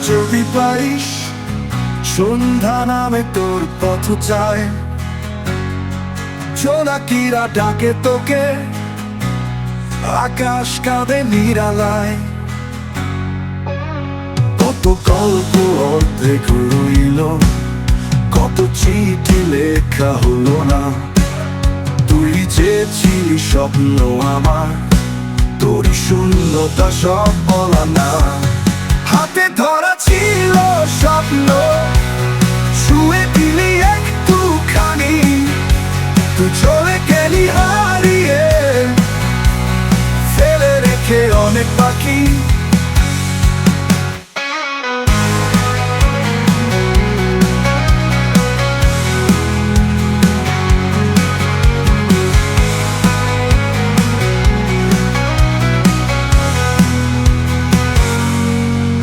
যদি পারিস, সন্ধ্যা নামে তোর পথ চায়, জোনাকিরা ডাকে তোকে, আকাশ কাঁদে নিরালায়। কত গল্প অর্ধেক রইল, কত চিঠি লেখা হলো না। তুই যে ছিলি স্বপ্ন আমার, তোরই শূন্যতা সব বলা না। হাতে ধরা ছিল স্বপ্ন, ছুঁয়ে দিলি একটুখানি, তুই চলে গেলি হারিয়ে, ফেলে রেখে অনেক বাকি।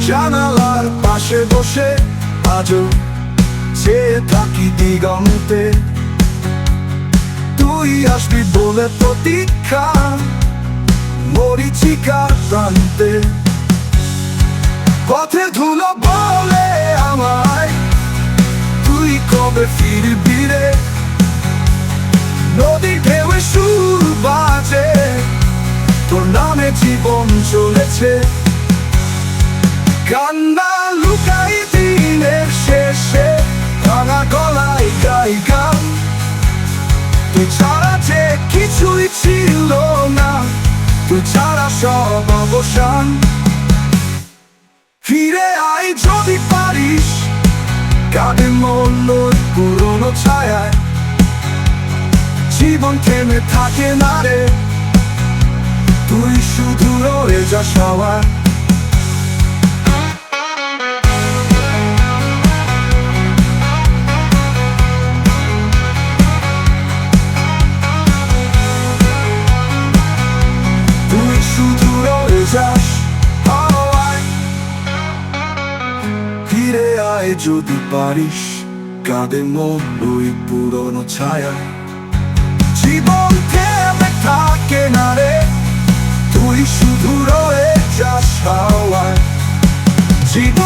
জানালার পাশে বসে আজও চেয়ে থাকি দিগন্তে, তুই আসবি বলে প্রতীক্ষা মরীচিকার প্রান্তে। পথে ধুলো বলে আমায়, তুই কবে ফিরবি রে। নদী ঢেউয়ে সুর বাজে, তোর নামে জীবন চলেছে। কান্না লুকাই দিনের শেষে, ভাঙা গলায় গাই গান। তুই ছাড়া যে কিছুই ছিল না, তুই ছাড়া সব অবসান। ফিরে আয় যদি পারিস, কাঁদে মন পুরনো ছায়ায়। জীবন থেমে থাকে না রে, তুই শুধু রয়ে যাস হাওয়ায়। ফিরে আয় যদি পারিস, কাঁদে মন ওই পুরনো ছায়া। জীবন থেমে থাকে না রে, তুই শুধু রয়ে যাস হাওয়ায়। জীবন